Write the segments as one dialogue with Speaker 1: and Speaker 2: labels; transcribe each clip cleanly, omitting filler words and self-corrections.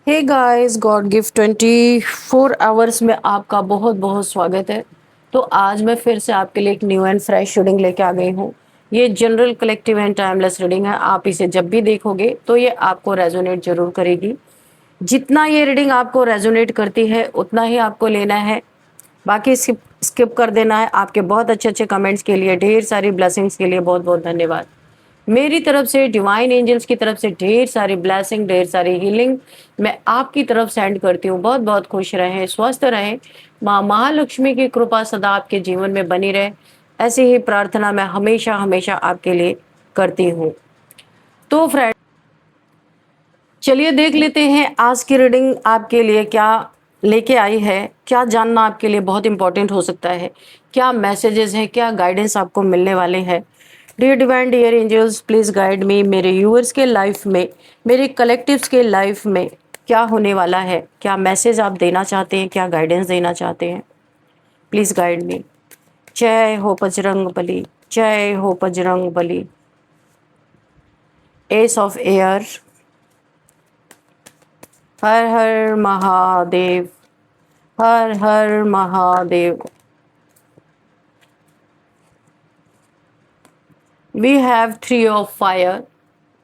Speaker 1: हे guys, God gift 24 hours में आपका बहुत बहुत स्वागत है। तो आज मैं फिर से आपके लिए एक न्यू एंड फ्रेश रीडिंग लेके आ गई हूँ। ये general collective and timeless reading है। आप इसे जब भी देखोगे तो ये आपको रेजोनेट जरूर करेगी। जितना ये रीडिंग आपको रेजोनेट करती है उतना ही आपको लेना है, बाकी स्किप स्किप कर देना है। आपके बहुत अच्छे अच्छे कमेंट्स के लिए, ढेर सारी ब्लेसिंग्स के लिए बहुत बहुत धन्यवाद। मेरी तरफ से, डिवाइन एंजल्स की तरफ से ढेर सारी ब्लेसिंग, ढेर सारी हीलिंग मैं आपकी तरफ सेंड करती हूँ। बहुत बहुत खुश रहें, स्वस्थ रहें। माँ महालक्ष्मी की कृपा सदा आपके जीवन में बनी रहे, ऐसी ही प्रार्थना मैं हमेशा हमेशा आपके लिए करती हूँ। तो फ्रेंड, चलिए देख लेते हैं आज की रीडिंग आपके लिए क्या लेके आई है। क्या जानना आपके लिए बहुत इंपॉर्टेंट हो सकता है, क्या मैसेजेस हैं, क्या गाइडेंस आपको मिलने वाले हैं। Dear divine, dear angels, please guide me. मेरे व्यूअर्स के लाइफ में, मेरे कलेक्टिव्स के लाइफ में क्या होने वाला है, क्या मैसेज आप देना चाहते हैं, क्या गाइडेंस देना चाहते हैं। Please guide me. जय हो बजरंग बली, जय हो बजरंग बली। एस ऑफ एयर, हर हर महादेव, हर हर Mahadev. We have three of fire,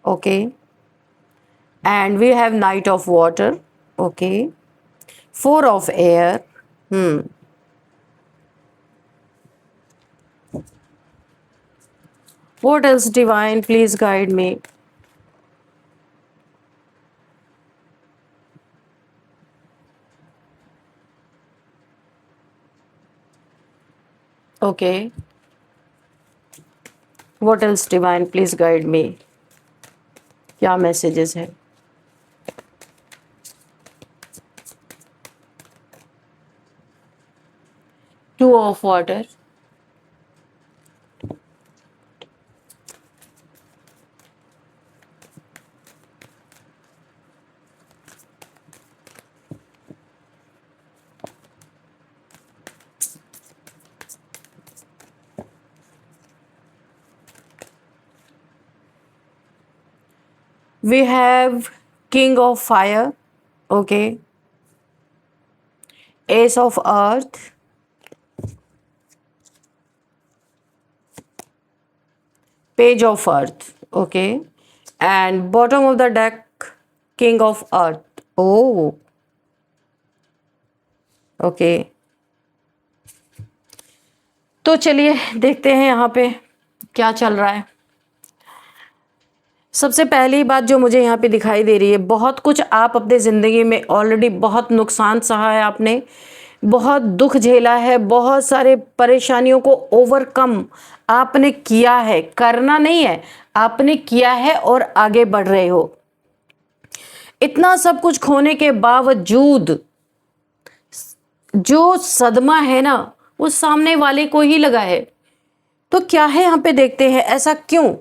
Speaker 1: okay, and we have knight of water, okay, four of air. What else, divine? Please guide me. Okay. What else, divine? Please guide me. क्या मैसेजेस है। Two of water. We have king of fire, okay, ace of earth, page of earth, okay, and bottom of the deck, king of earth. Oh, okay. तो चलिए देखते हैं यहाँ पे क्या चल रहा है। सबसे पहली बात जो मुझे यहाँ पे दिखाई दे रही है, बहुत कुछ आप अपने ज़िंदगी में ऑलरेडी बहुत नुकसान सहा है आपने, बहुत दुख झेला है, बहुत सारे परेशानियों को ओवरकम आपने किया है, करना नहीं है, आपने किया है और आगे बढ़ रहे हो। इतना सब कुछ खोने के बावजूद जो सदमा है ना, वो सामने वाले को ही लगा है। तो क्या है यहाँ पे, देखते हैं ऐसा क्यों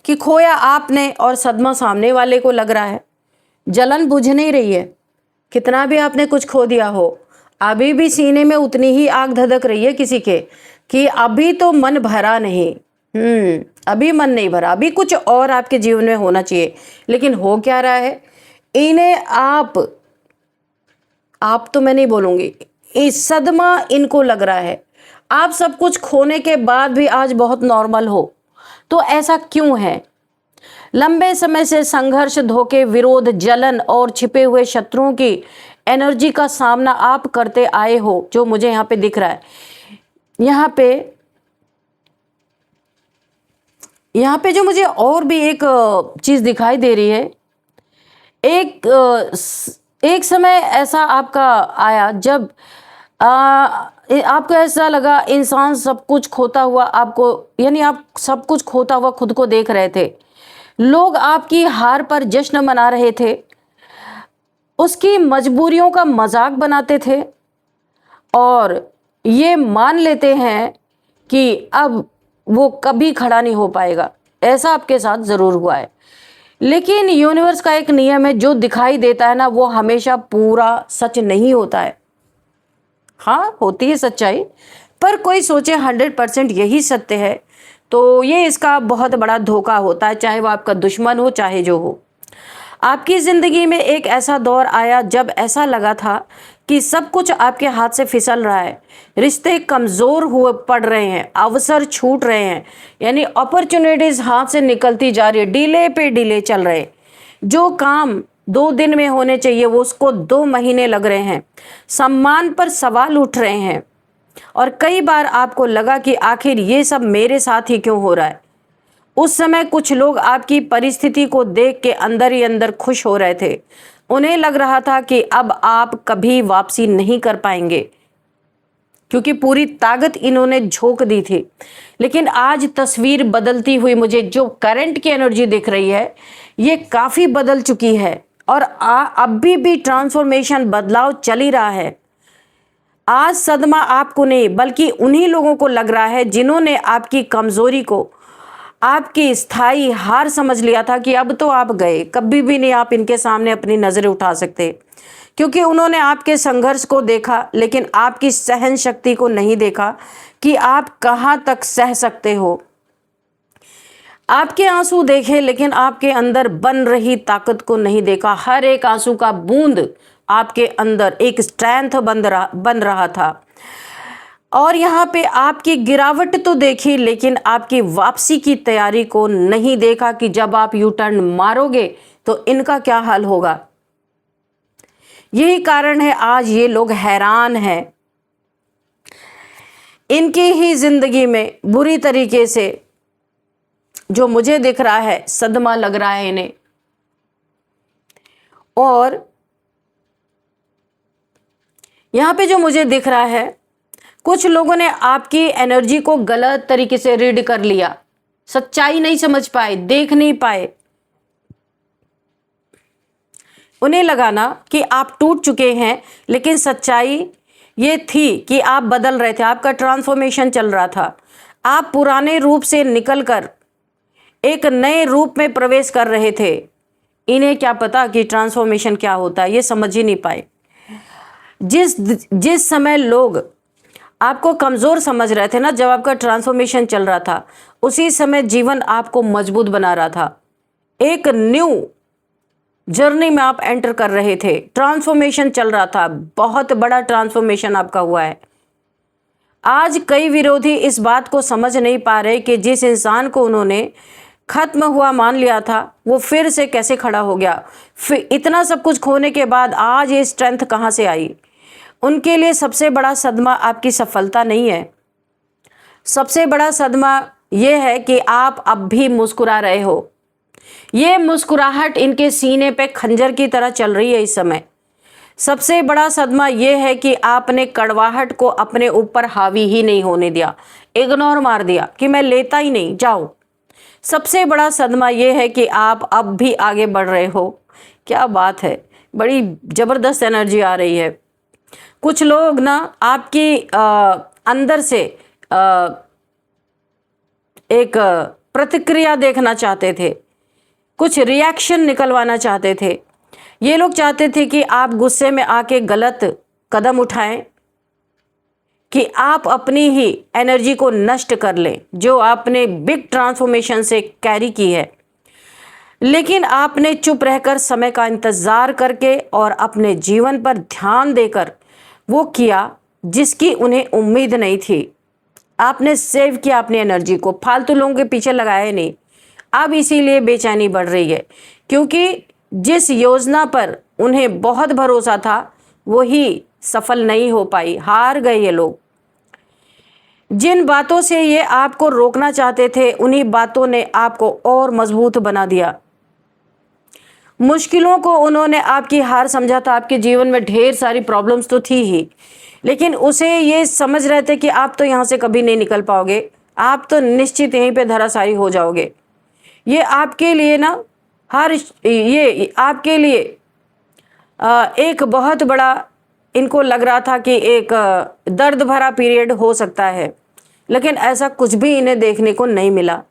Speaker 1: कि खोया आपने और सदमा सामने वाले को लग रहा है। जलन बुझ नहीं रही है, कितना भी आपने कुछ खो दिया हो, अभी भी सीने में उतनी ही आग धधक रही है किसी के कि अभी तो मन भरा नहीं। अभी मन नहीं भरा, अभी कुछ और आपके जीवन में होना चाहिए। लेकिन हो क्या रहा है, इन्हें आप तो मैं नहीं बोलूंगी, इस सदमा इनको लग रहा है। आप सब कुछ खोने के बाद भी आज बहुत नॉर्मल हो, तो ऐसा क्यों है। लंबे समय से संघर्ष, धोखे, विरोध, जलन और छिपे हुए शत्रुओं की एनर्जी का सामना आप करते आए हो, जो मुझे यहाँ पे दिख रहा है। यहाँ पे जो मुझे और भी एक चीज दिखाई दे रही है, एक समय ऐसा आपका आया जब आपको ऐसा लगा इंसान सब कुछ खोता हुआ आपको, यानी आप सब कुछ खोता हुआ खुद को देख रहे थे। लोग आपकी हार पर जश्न मना रहे थे, उसकी मजबूरियों का मजाक बनाते थे और ये मान लेते हैं कि अब वो कभी खड़ा नहीं हो पाएगा। ऐसा आपके साथ ज़रूर हुआ है। लेकिन यूनिवर्स का एक नियम है, जो दिखाई देता है ना वो हमेशा पूरा सच नहीं होता है। हाँ, होती है सच्चाई, पर कोई सोचे 100% यही सत्य है तो ये इसका बहुत बड़ा धोखा होता है, चाहे वो आपका दुश्मन हो चाहे जो हो। आपकी ज़िंदगी में एक ऐसा दौर आया जब ऐसा लगा था कि सब कुछ आपके हाथ से फिसल रहा है, रिश्ते कमज़ोर हुए पड़ रहे हैं, अवसर छूट रहे हैं, यानी अपॉर्चुनिटीज़ हाथ से निकलती जा रही है, डिले पे डिले चल रहे। जो काम 2 दिन में होने चाहिए वो उसको 2 महीने लग रहे हैं। सम्मान पर सवाल उठ रहे हैं और कई बार आपको लगा कि आखिर ये सब मेरे साथ ही क्यों हो रहा है। उस समय कुछ लोग आपकी परिस्थिति को देख के अंदर ही अंदर खुश हो रहे थे। उन्हें लग रहा था कि अब आप कभी वापसी नहीं कर पाएंगे, क्योंकि पूरी ताकत इन्होंने झोंक दी थी। लेकिन आज तस्वीर बदलती हुई मुझे जो करंट की एनर्जी दिख रही है, ये काफ़ी बदल चुकी है और अभी भी ट्रांसफॉर्मेशन, बदलाव चल ही रहा है। आज सदमा आपको नहीं बल्कि उन्हीं लोगों को लग रहा है जिन्होंने आपकी कमज़ोरी को, आपकी स्थायी हार समझ लिया था कि अब तो आप गए, कभी भी नहीं आप इनके सामने अपनी नज़रें उठा सकते, क्योंकि उन्होंने आपके संघर्ष को देखा लेकिन आपकी सहन शक्ति को नहीं देखा कि आप कहाँ तक सह सकते हो। आपके आंसू देखे लेकिन आपके अंदर बन रही ताकत को नहीं देखा। हर एक आंसू का बूंद आपके अंदर एक स्ट्रेंथ बन रहा था। और यहाँ पे आपकी गिरावट तो देखी लेकिन आपकी वापसी की तैयारी को नहीं देखा कि जब आप यू टर्न मारोगे तो इनका क्या हाल होगा। यही कारण है आज ये लोग हैरान हैं। इनकी ही जिंदगी में बुरी तरीके से जो मुझे दिख रहा है, सदमा लग रहा है इन्हें। और यहाँ पे जो मुझे दिख रहा है, कुछ लोगों ने आपकी एनर्जी को गलत तरीके से रीड कर लिया, सच्चाई नहीं समझ पाए, देख नहीं पाए। उन्हें लगा ना कि आप टूट चुके हैं, लेकिन सच्चाई ये थी कि आप बदल रहे थे, आपका ट्रांसफॉर्मेशन चल रहा था। आप पुराने रूप से निकलकर एक नए रूप में प्रवेश कर रहे थे। इन्हें क्या पता कि ट्रांसफॉर्मेशन क्या होता है, ये समझ ही नहीं पाए। जिस समय लोग आपको कमज़ोर समझ रहे थे ना, जब आपका ट्रांसफॉर्मेशन चल रहा था, उसी समय जीवन आपको मजबूत बना रहा था। एक न्यू जर्नी में आप एंटर कर रहे थे, ट्रांसफॉर्मेशन चल रहा था, बहुत बड़ा ट्रांसफॉर्मेशन आपका हुआ है। आज कई विरोधी इस बात को समझ नहीं पा रहे कि जिस इंसान को उन्होंने खत्म हुआ मान लिया था, वो फिर से कैसे खड़ा हो गया। फिर इतना सब कुछ खोने के बाद आज ये स्ट्रेंथ कहाँ से आई। उनके लिए सबसे बड़ा सदमा आपकी सफलता नहीं है। सबसे बड़ा सदमा ये है कि आप अब भी मुस्कुरा रहे हो। ये मुस्कुराहट इनके सीने पे खंजर की तरह चल रही है इस समय। सबसे बड़ा सदमा ये है कि आपने कड़वाहट को अपने ऊपर हावी ही नहीं होने दिया, इग्नोर मार दिया कि मैं लेता ही नहीं, जाओ। सबसे बड़ा सदमा ये है कि आप अब भी आगे बढ़ रहे हो। क्या बात है, बड़ी ज़बरदस्त एनर्जी आ रही है। कुछ लोग ना आपकी अंदर से एक प्रतिक्रिया देखना चाहते थे, कुछ रिएक्शन निकलवाना चाहते थे। ये लोग चाहते थे कि आप गुस्से में आके गलत कदम उठाएं, कि आप अपनी ही एनर्जी को नष्ट कर लें जो आपने बिग ट्रांसफॉर्मेशन से कैरी की है। लेकिन आपने चुप रहकर समय का इंतज़ार करके और अपने जीवन पर ध्यान देकर वो किया जिसकी उन्हें उम्मीद नहीं थी। आपने सेव किया अपनी एनर्जी को, फालतू लोगों के पीछे लगाया नहीं। अब इसीलिए बेचैनी बढ़ रही है, क्योंकि जिस योजना पर उन्हें बहुत भरोसा था वही सफल नहीं हो पाई, हार गए ये लोग। जिन बातों से ये आपको रोकना चाहते थे, उन्हीं बातों ने आपको और मजबूत बना दिया। मुश्किलों को उन्होंने आपकी हार समझा था। आपके जीवन में ढेर सारी प्रॉब्लम्स तो थी ही, लेकिन उसे ये समझ रहे थे कि आप तो यहाँ से कभी नहीं निकल पाओगे, आप तो निश्चित यहीं पे धराशायी हो जाओगे। ये आपके लिए ना ये आपके लिए एक बहुत बड़ा, इनको लग रहा था कि एक दर्द भरा पीरियड हो सकता है, लेकिन ऐसा कुछ भी इन्हें देखने को नहीं मिला।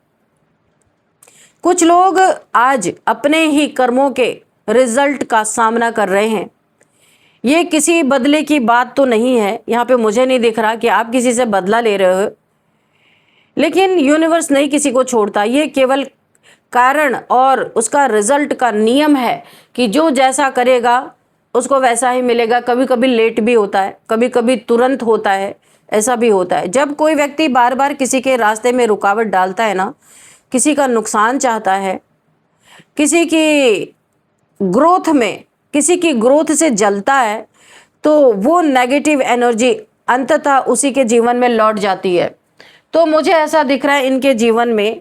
Speaker 1: कुछ लोग आज अपने ही कर्मों के रिजल्ट का सामना कर रहे हैं। ये किसी बदले की बात तो नहीं है, यहाँ पे मुझे नहीं दिख रहा कि आप किसी से बदला ले रहे हो, लेकिन यूनिवर्स नहीं किसी को छोड़ता। ये केवल कारण और उसका रिजल्ट का नियम है कि जो जैसा करेगा उसको वैसा ही मिलेगा। कभी कभी लेट भी होता है, कभी कभी तुरंत होता है, ऐसा भी होता है। जब कोई व्यक्ति बार बार किसी के रास्ते में रुकावट डालता है ना, किसी का नुकसान चाहता है, किसी की ग्रोथ में, किसी की ग्रोथ से जलता है, तो वो नेगेटिव एनर्जी अंततः उसी के जीवन में लौट जाती है। तो मुझे ऐसा दिख रहा है इनके जीवन में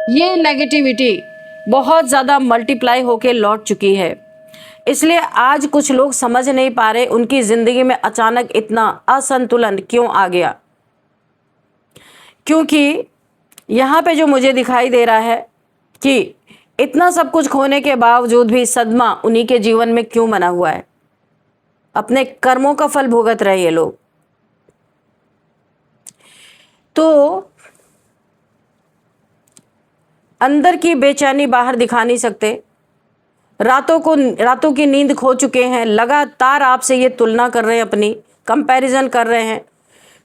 Speaker 1: ये नेगेटिविटी बहुत ज़्यादा मल्टीप्लाई होके लौट चुकी है। इसलिए आज कुछ लोग समझ नहीं पा रहे उनकी ज़िंदगी में अचानक इतना असंतुलन क्यों आ गया। क्योंकि यहाँ पे जो मुझे दिखाई दे रहा है कि इतना सब कुछ खोने के बावजूद भी सदमा उन्हीं के जीवन में क्यों बना हुआ है। अपने कर्मों का फल भुगत रहे ये लोग। तो अंदर की बेचैनी बाहर दिखा नहीं सकते, रातों की नींद खो चुके हैं, लगातार आपसे ये तुलना कर रहे हैं, अपनी कंपैरिजन कर रहे हैं।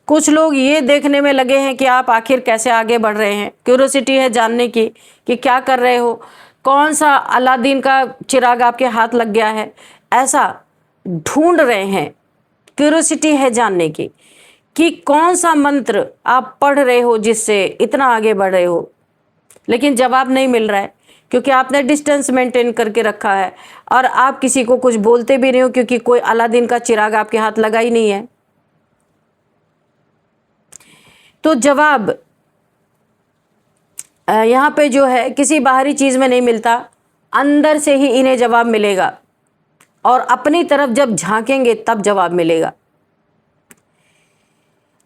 Speaker 1: कुछ लोग ये देखने में लगे हैं कि आप आखिर कैसे आगे बढ़ रहे हैं। क्यूरोसिटी है जानने की कि क्या कर रहे हो, कौन सा अलादीन का चिराग आपके हाथ लग गया है, ऐसा ढूंढ रहे हैं। क्यूरोसिटी है जानने की कि कौन सा मंत्र आप पढ़ रहे हो जिससे इतना आगे बढ़ रहे हो, लेकिन जवाब नहीं मिल रहा है क्योंकि आपने डिस्टेंस मेंटेन करके रखा है और आप किसी को कुछ बोलते भी नहीं हो क्योंकि कोई अलादीन का चिराग आपके हाथ लगा ही नहीं है। तो जवाब यहाँ पे जो है किसी बाहरी चीज़ में नहीं मिलता, अंदर से ही इन्हें जवाब मिलेगा और अपनी तरफ जब झांकेंगे तब जवाब मिलेगा।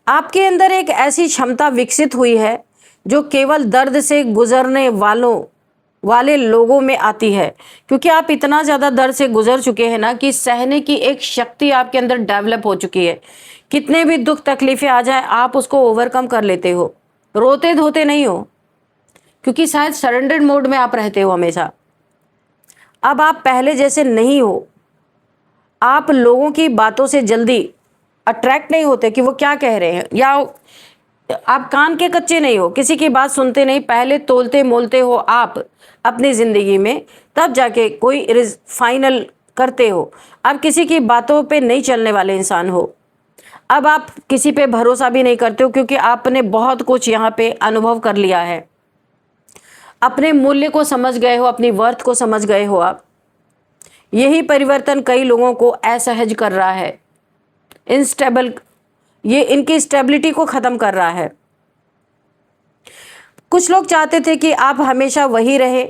Speaker 1: आपके अंदर एक ऐसी क्षमता विकसित हुई है जो केवल दर्द से गुजरने वाले लोगों में आती है, क्योंकि आप इतना ज़्यादा दर्द से गुजर चुके हैं ना कि सहने की एक शक्ति आपके अंदर डेवलप हो चुकी है। कितने भी दुख तकलीफें आ जाए आप उसको ओवरकम कर लेते हो, रोते धोते नहीं हो, क्योंकि शायद सरेंडर्ड मोड में आप रहते हो हमेशा। अब आप पहले जैसे नहीं हो, आप लोगों की बातों से जल्दी अट्रैक्ट नहीं होते कि वो क्या कह रहे हैं, या आप कान के कच्चे नहीं हो, किसी की बात सुनते नहीं, पहले तोलते मोलते हो आप अपनी ज़िंदगी में, तब जाके कोई फाइनल करते हो। अब किसी की बातों पे नहीं चलने वाले इंसान हो। अब आप किसी पे भरोसा भी नहीं करते हो क्योंकि आपने बहुत कुछ यहाँ पे अनुभव कर लिया है, अपने मूल्य को समझ गए हो, अपनी वर्थ को समझ गए हो आप। यही परिवर्तन कई लोगों को असहज कर रहा है, इनस्टेबल, ये इनकी स्टेबिलिटी को ख़त्म कर रहा है। कुछ लोग चाहते थे कि आप हमेशा वही रहे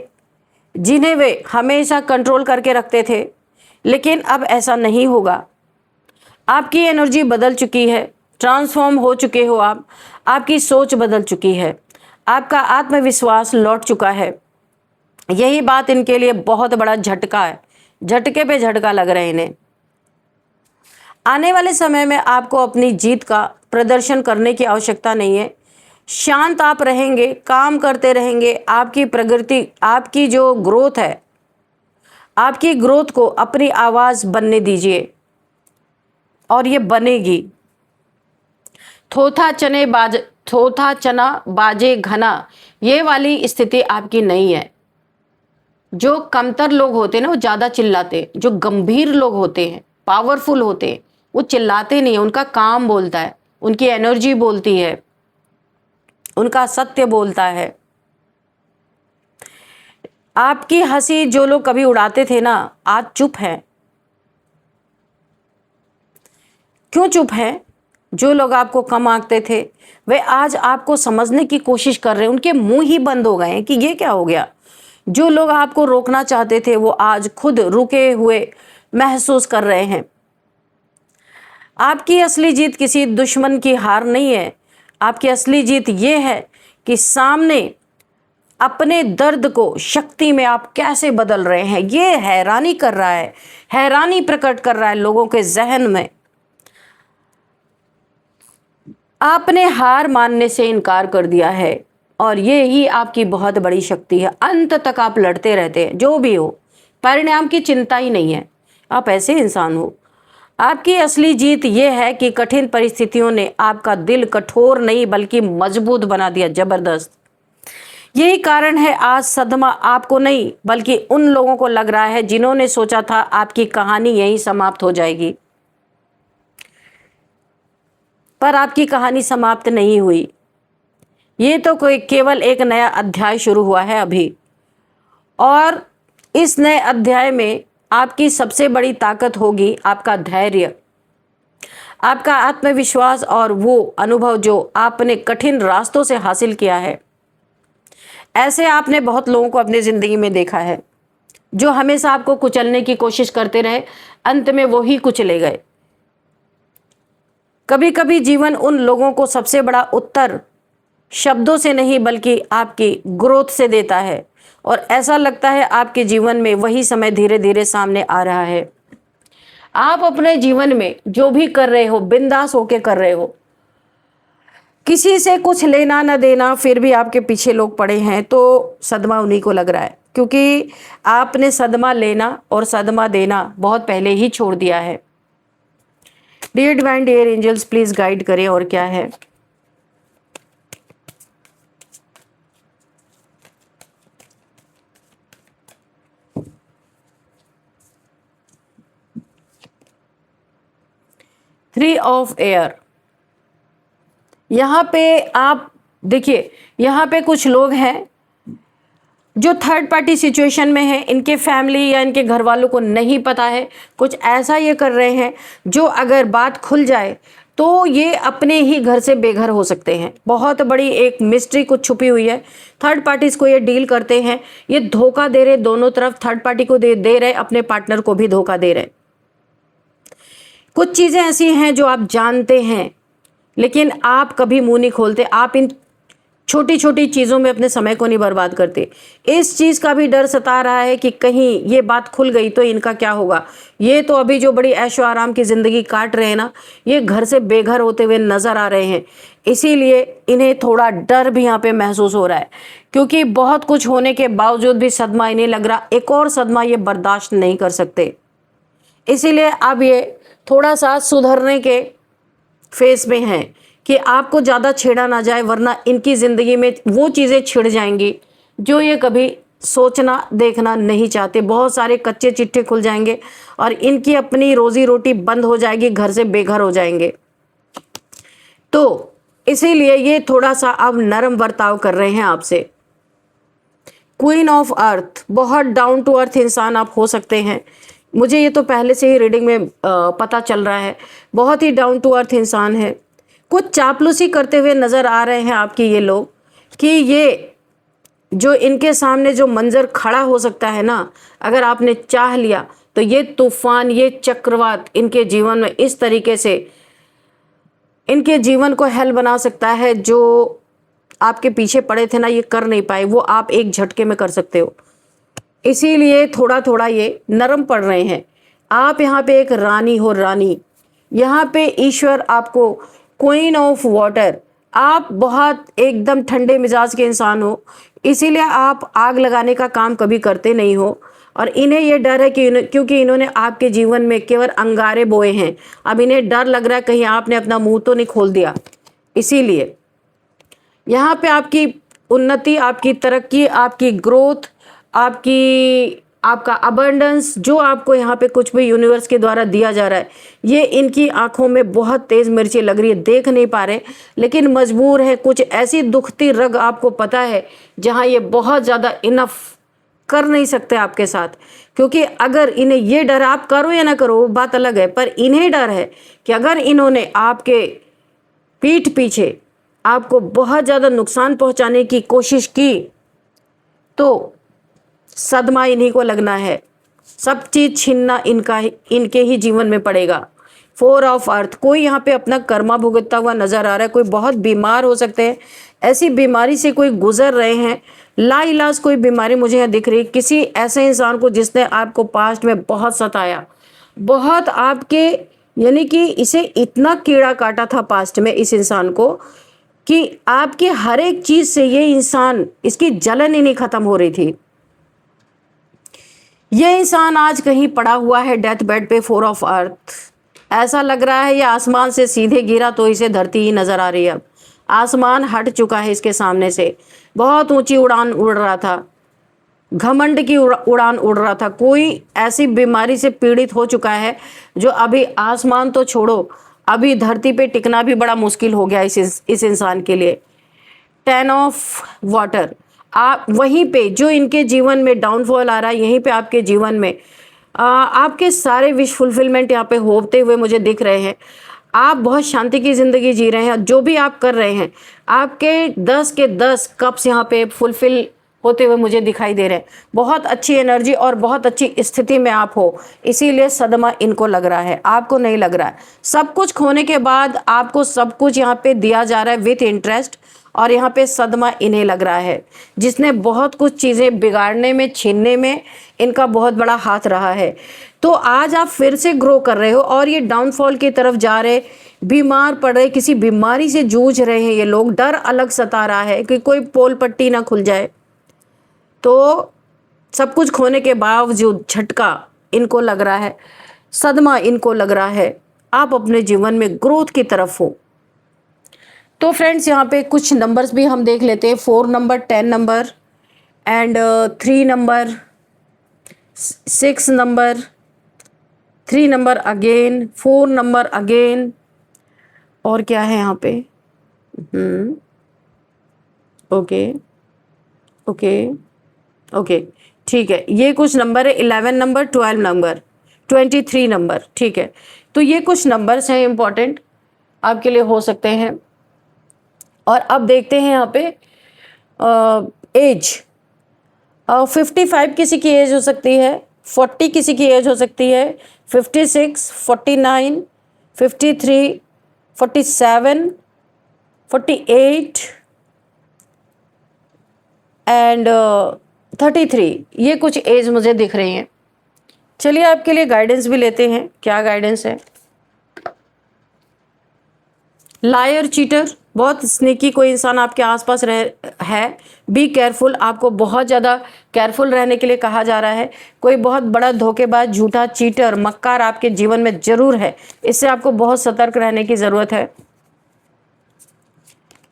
Speaker 1: जिन्हें वे हमेशा कंट्रोल करके रखते थे, लेकिन अब ऐसा नहीं होगा। आपकी एनर्जी बदल चुकी है, ट्रांसफॉर्म हो चुके हो आप, आपकी सोच बदल चुकी है, आपका आत्मविश्वास लौट चुका है। यही बात इनके लिए बहुत बड़ा झटका है, झटके पे झटका लग रहा है इन्हें। आने वाले समय में आपको अपनी जीत का प्रदर्शन करने की आवश्यकता नहीं है। शांत आप रहेंगे, काम करते रहेंगे, आपकी प्रगति, आपकी जो ग्रोथ है, आपकी ग्रोथ को अपनी आवाज़ बनने दीजिए और ये बनेगी। थोथा चना बाजे घना, ये वाली स्थिति आपकी नहीं है। जो कमतर लोग होते हैं ना वो ज़्यादा चिल्लाते, जो गंभीर लोग होते हैं, पावरफुल होते हैं, वो चिल्लाते नहीं है, उनका काम बोलता है, उनकी एनर्जी बोलती है, उनका सत्य बोलता है। आपकी हंसी जो लोग कभी उड़ाते थे ना, आज चुप हैं। क्यों चुप हैं? जो लोग आपको कम आंकते थे वे आज आपको समझने की कोशिश कर रहे हैं, उनके मुंह ही बंद हो गए हैं कि ये क्या हो गया। जो लोग आपको रोकना चाहते थे वो आज खुद रुके हुए महसूस कर रहे हैं। आपकी असली जीत किसी दुश्मन की हार नहीं है, आपकी असली जीत ये है कि सामने अपने दर्द को शक्ति में आप कैसे बदल रहे हैं। ये हैरानी कर रहा है, हैरानी प्रकट कर रहा है लोगों के जहन में। आपने हार मानने से इनकार कर दिया है और ये ही आपकी बहुत बड़ी शक्ति है। अंत तक आप लड़ते रहते हैं, जो भी हो परिणाम की चिंता ही नहीं है, आप ऐसे इंसान हो। आपकी असली जीत ये है कि कठिन परिस्थितियों ने आपका दिल कठोर नहीं बल्कि मजबूत बना दिया, जबरदस्त। यही कारण है आज सदमा आपको नहीं बल्कि उन लोगों को लग रहा है जिन्होंने सोचा था आपकी कहानी यहीं समाप्त हो जाएगी, पर आपकी कहानी समाप्त नहीं हुई। ये तो कोई केवल एक नया अध्याय शुरू हुआ है अभी, और इस नए अध्याय में आपकी सबसे बड़ी ताकत होगी आपका धैर्य, आपका आत्मविश्वास और वो अनुभव जो आपने कठिन रास्तों से हासिल किया है। ऐसे आपने बहुत लोगों को अपनी जिंदगी में देखा है जो हमेशा आपको कुचलने की कोशिश करते रहे, अंत में वो ही कुचले गए। कभी कभी जीवन उन लोगों को सबसे बड़ा उत्तर शब्दों से नहीं बल्कि आपकी ग्रोथ से देता है, और ऐसा लगता है आपके जीवन में वही समय धीरे धीरे सामने आ रहा है। आप अपने जीवन में जो भी कर रहे हो बिंदास होके कर रहे हो, किसी से कुछ लेना न देना, फिर भी आपके पीछे लोग पड़े हैं, तो सदमा उन्हीं को लग रहा है, क्योंकि आपने सदमा लेना और सदमा देना बहुत पहले ही छोड़ दिया है। Dear divine dear angels, please guide करें और क्या है। थ्री ऑफ एयर, यहाँ पे आप देखिए, यहाँ पे कुछ लोग हैं जो थर्ड पार्टी सिचुएशन में है, इनके फैमिली या इनके घर वालों को नहीं पता है, कुछ ऐसा ये कर रहे हैं जो अगर बात खुल जाए तो ये अपने ही घर से बेघर हो सकते हैं। बहुत बड़ी एक मिस्ट्री कुछ छुपी हुई है। थर्ड पार्टीज को ये डील करते हैं, ये धोखा दे रहे, दोनों तरफ थर्ड पार्टी को दे रहे, अपने पार्टनर को भी धोखा दे रहे। कुछ चीज़ें ऐसी हैं जो आप जानते हैं लेकिन आप कभी मुंह नहीं खोलते, आप इन छोटी छोटी चीज़ों में अपने समय को नहीं बर्बाद करते। इस चीज़ का भी डर सता रहा है कि कहीं ये बात खुल गई तो इनका क्या होगा। ये तो अभी जो बड़ी ऐशो आराम की ज़िंदगी काट रहे हैं ना, ये घर से बेघर होते हुए नज़र आ रहे हैं, इसीलिए इन्हें थोड़ा डर भी यहाँ पे महसूस हो रहा है, क्योंकि बहुत कुछ होने के बावजूद भी सदमा इन्हें लग रहा एक और सदमा ये बर्दाश्त नहीं कर सकते। इसीलिए अब ये थोड़ा सा सुधरने के फेस में हैं कि आपको ज़्यादा छेड़ा ना जाए, वरना इनकी ज़िंदगी में वो चीज़ें छिड़ जाएंगी जो ये कभी सोचना देखना नहीं चाहते। बहुत सारे कच्चे चिट्ठे खुल जाएंगे और इनकी अपनी रोजी रोटी बंद हो जाएगी, घर से बेघर हो जाएंगे। तो इसीलिए ये थोड़ा सा अब नरम बर्ताव कर रहे हैं आपसे। क्वीन ऑफ अर्थ, बहुत डाउन टू अर्थ इंसान आप हो सकते हैं, मुझे ये तो पहले से ही रीडिंग में पता चल रहा है। बहुत ही डाउन टू अर्थ इंसान है। कुछ चापलूसी करते हुए नज़र आ रहे हैं आपकी ये लोग कि ये जो इनके सामने जो मंजर खड़ा हो सकता है ना, अगर आपने चाह लिया तो ये तूफान, ये चक्रवात इनके जीवन में इस तरीके से इनके जीवन को हेल बना सकता है। जो आपके पीछे पड़े थे ना, ये कर नहीं पाए, वो आप एक झटके में कर सकते हो। इसीलिए थोड़ा थोड़ा ये नरम पड़ रहे हैं। आप यहाँ पे एक रानी हो, रानी। यहाँ पे ईश्वर आपको क्वीन ऑफ वाटर, आप बहुत एकदम ठंडे मिजाज के इंसान हो, इसीलिए आप आग लगाने का काम कभी करते नहीं हो। और इन्हें ये डर है कि क्योंकि इन्होंने आपके जीवन में केवल अंगारे बोए हैं, अब इन्हें डर लग रहा है कहीं आपने अपना मुंह तो नहीं खोल दिया। इसीलिए यहाँ पे आपकी उन्नति, आपकी तरक्की, आपकी ग्रोथ, आपका अबंडेंस जो आपको यहाँ पे कुछ भी यूनिवर्स के द्वारा दिया जा रहा है, ये इनकी आंखों में बहुत तेज़ मिर्ची लग रही है, देख नहीं पा रहे लेकिन मजबूर है। कुछ ऐसी दुखती रग आपको पता है जहाँ ये बहुत ज़्यादा इनफ कर नहीं सकते आपके साथ, क्योंकि अगर इन्हें ये डर, आप करो या ना करो वो बात अलग है, पर इन्हें डर है कि अगर इन्होंने आपके पीठ पीछे आपको बहुत ज़्यादा नुकसान पहुँचाने की कोशिश की तो सदमा इन्हीं को लगना है, सब चीज़ छीनना इनके ही जीवन में पड़ेगा। फोर ऑफ अर्थ, कोई यहाँ पे अपना कर्मा भुगतता हुआ नज़र आ रहा है। कोई बहुत बीमार हो सकते हैं, ऐसी बीमारी से कोई गुजर रहे हैं, लाइलाज कोई बीमारी मुझे यहाँ दिख रही है। किसी ऐसे इंसान को जिसने आपको पास्ट में बहुत सताया, बहुत आपके यानी कि इसे इतना कीड़ा काटा था पास्ट में इस इंसान को कि आपके हर एक चीज़ से ये इंसान, इसकी जलन ही नहीं ख़त्म हो रही थी। ये इंसान आज कहीं पड़ा हुआ है डेथ बेड पे, फोर ऑफ अर्थ। ऐसा लग रहा है ये आसमान से सीधे गिरा तो इसे धरती ही नज़र आ रही है। आसमान हट चुका है इसके सामने से। बहुत ऊंची उड़ान उड़ रहा था, घमंड की उड़ान उड़ रहा था। कोई ऐसी बीमारी से पीड़ित हो चुका है जो अभी आसमान तो छोड़ो, अभी धरती पे टिकना भी बड़ा मुश्किल हो गया इस इंसान के लिए। 10 ऑफ वाटर, आप वहीं पे जो इनके जीवन में डाउनफॉल आ रहा है, यहीं पे आपके जीवन में आपके सारे विश फुलफिलमेंट यहाँ पे होते हुए मुझे दिख रहे हैं। आप बहुत शांति की ज़िंदगी जी रहे हैं। जो भी आप कर रहे हैं, आपके 10 के 10 कप्स यहाँ पे फुलफिल होते हुए मुझे दिखाई दे रहे हैं। बहुत अच्छी एनर्जी और बहुत अच्छी स्थिति में आप हो, इसीलिए सदमा इनको लग रहा है, आपको नहीं लग रहा है। सब कुछ खोने के बाद आपको सब कुछ यहाँ पे दिया जा रहा है विथ इंटरेस्ट, और यहाँ पे सदमा इन्हें लग रहा है, जिसने बहुत कुछ चीज़ें बिगाड़ने में, छीनने में इनका बहुत बड़ा हाथ रहा है। तो आज आप फिर से ग्रो कर रहे हो और ये डाउनफॉल की तरफ जा रहे, बीमार पड़ रहे, किसी बीमारी से जूझ रहे हैं ये लोग। डर अलग सता रहा है कि कोई पोल पट्टी ना खुल जाए। तो सब कुछ खोने के बावजूद झटका इनको लग रहा है, सदमा इनको लग रहा है। आप अपने जीवन में ग्रोथ की तरफ हो। तो फ्रेंड्स, यहाँ पे कुछ नंबर्स भी हम देख लेते हैं। 4 number, 10 number and 3 number, 6 number, 3 number again, 4 number again, और क्या है यहाँ पे? ओके ओके ओके, ठीक है। ये कुछ नंबर है, 11 नंबर, 12 नंबर, 23 नंबर, ठीक है। तो ये कुछ नंबर्स हैं इंपॉर्टेंट, आपके लिए हो सकते हैं। और अब देखते हैं यहाँ पे एज। 55 किसी की एज हो सकती है, 40 किसी की एज हो सकती है, 56, 49, 53, 47, 48 एंड 33, ये कुछ एज मुझे दिख रही हैं। चलिए आपके लिए गाइडेंस भी लेते हैं। क्या गाइडेंस है? लायर, चीटर, बहुत स्नेकी कोई इंसान आपके आसपास है। बी केयरफुल, आपको बहुत ज़्यादा केयरफुल रहने के लिए कहा जा रहा है। कोई बहुत बड़ा धोखेबाज, झूठा, चीटर, मक्कार आपके जीवन में जरूर है, इससे आपको बहुत सतर्क रहने की ज़रूरत है।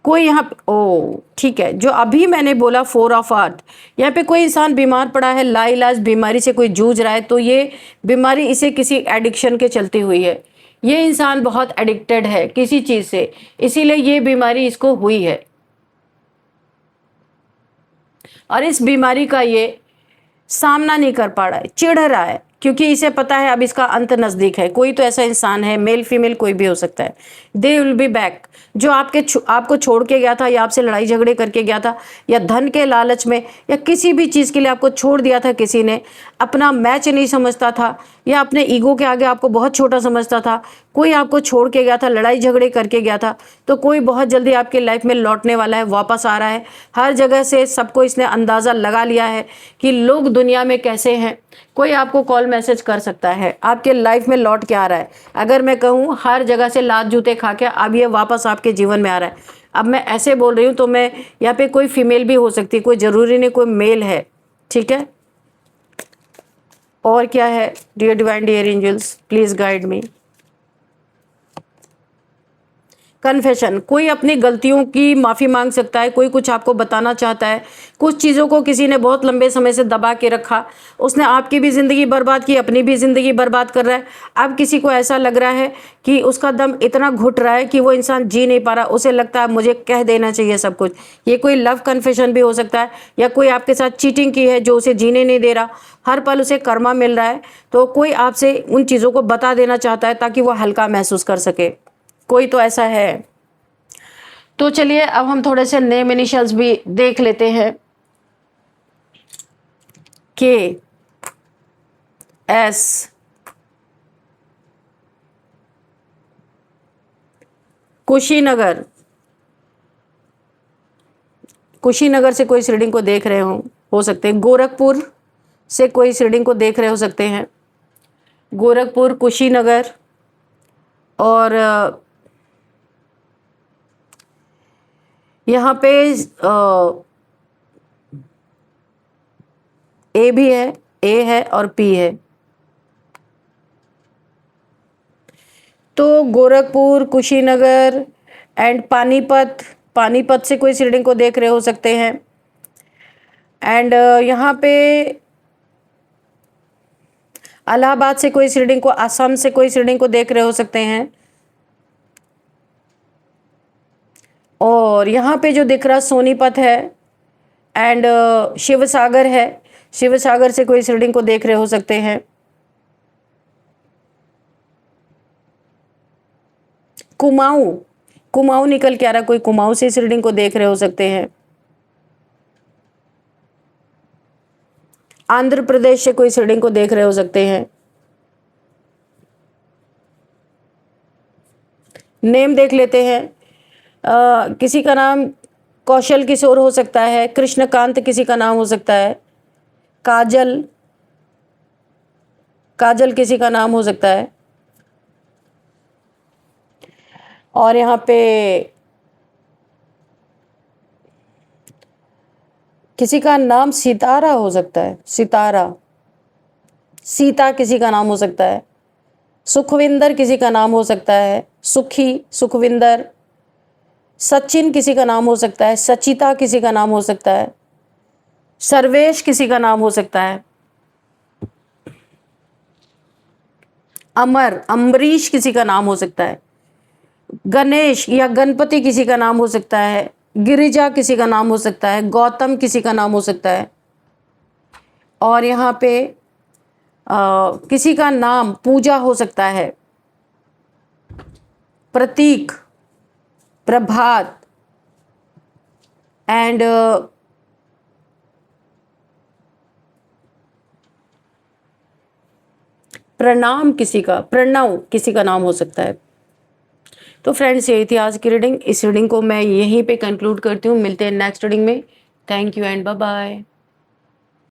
Speaker 1: कोई यहाँ ओ ठीक है, जो अभी मैंने बोला 4 ऑफ आर्ट, यहाँ पे कोई इंसान बीमार पड़ा है, लाइलाज बीमारी से कोई जूझ रहा है। तो ये बीमारी इसे किसी एडिक्शन के चलती हुई है। ये इंसान बहुत एडिक्टेड है किसी चीज़ से, इसीलिए ये बीमारी इसको हुई है। और इस बीमारी का ये सामना नहीं कर पा रहा है, चिढ़ रहा है, क्योंकि इसे पता है अब इसका अंत नज़दीक है। कोई तो ऐसा इंसान है, मेल फीमेल कोई भी हो सकता है, दे विल बी बैक। जो आपको छोड़ के गया था, या आपसे लड़ाई झगड़े करके गया था, या धन के लालच में, या किसी भी चीज़ के लिए आपको छोड़ दिया था, किसी ने अपना मैच नहीं समझता था, या अपने ईगो के आगे आपको बहुत छोटा समझता था, कोई आपको छोड़ के गया था, लड़ाई झगड़े करके गया था, तो कोई बहुत जल्दी आपके लाइफ में लौटने वाला है, वापस आ रहा है। हर जगह से सबको इसने अंदाज़ा लगा लिया है कि लोग दुनिया में कैसे हैं। कोई आपको कॉल मैसेज कर सकता है, आपके लाइफ में लौट के आ रहा है। अगर मैं कहूँ, हर जगह से लात जूते खा के अब ये वापस आपके जीवन में आ रहा है। अब मैं ऐसे बोल रही हूँ तो मैं यहाँ पे कोई फीमेल भी हो सकती है, कोई ज़रूरी नहीं कोई मेल है, ठीक है। और क्या है? Dear divine, dear angels, please guide me. Confession, कोई अपनी गलतियों की माफ़ी मांग सकता है, कोई कुछ आपको बताना चाहता है। कुछ चीज़ों को किसी ने बहुत लंबे समय से दबा के रखा, उसने आपकी भी ज़िंदगी बर्बाद की, अपनी भी ज़िंदगी बर्बाद कर रहा है। अब किसी को ऐसा लग रहा है कि उसका दम इतना घुट रहा है कि वो इंसान जी नहीं पा रहा, उसे लगता है मुझे कह देना चाहिए सब कुछ। ये कोई लव कन्फेशन भी हो सकता है, या कोई आपके साथ चीटिंग की है जो उसे जीने नहीं दे रहा, हर पल उसे कर्मा मिल रहा है, तो कोई आपसे उन चीज़ों को बता देना चाहता है ताकि वो हल्का महसूस कर सके। कोई तो ऐसा है। तो चलिए अब हम थोड़े से नेम इनिशियल्स भी देख लेते हैं। के, एस, कुशीनगर, कुशीनगर से कोई इस रीडिंग को देख रहे हो सकते हैं। गोरखपुर से कोई इस रीडिंग को देख रहे हो सकते हैं। गोरखपुर, कुशीनगर, और यहाँ पे ए भी है, ए है और पी है। तो गोरखपुर, कुशीनगर एंड पानीपत, पानीपत से कोई इस रीडिंग को देख रहे हो सकते हैं। एंड यहाँ पे इलाहाबाद से कोई इस रीडिंग को, असम से कोई इस रीडिंग को देख रहे हो सकते हैं। और यहाँ पे जो दिख रहा सोनीपत है एंड शिव सागर है, शिव सागर से कोई इस रीडिंग को देख रहे हो सकते हैं। कुमाऊं, कुमाऊं निकल के आ रहा, कोई कुमाऊं से इस रीडिंग को देख रहे हो सकते हैं। आंध्र प्रदेश से कोई इस रीडिंग को देख रहे हो सकते हैं। नेम देख लेते हैं। किसी का नाम कौशल किशोर हो सकता है, कृष्णकांत किसी का नाम हो सकता है, काजल, काजल किसी का नाम हो सकता है। और यहाँ पे किसी का नाम सितारा हो सकता है, सितारा, सीता किसी का नाम हो सकता है, सुखविंदर किसी का नाम हो सकता है, सुखी, सुखविंदर, सचिन किसी का नाम हो सकता है, सचिता किसी का नाम हो सकता है, सर्वेश किसी का नाम हो सकता है, अमर, अम्बरीश किसी का नाम हो सकता है, गणेश या गणपति किसी का नाम हो सकता है, गिरिजा किसी का नाम हो सकता है, गौतम किसी का नाम हो सकता है। और यहाँ पे किसी का नाम पूजा हो सकता है, प्रतीक, प्रभात एंड प्रणाम किसी का, प्रणव किसी का नाम हो सकता है। तो फ्रेंड्स, यही थी आज की रीडिंग। इस रीडिंग को मैं यहीं पे कंक्लूड करती हूँ। मिलते हैं नेक्स्ट रीडिंग में। Thank you and bye bye.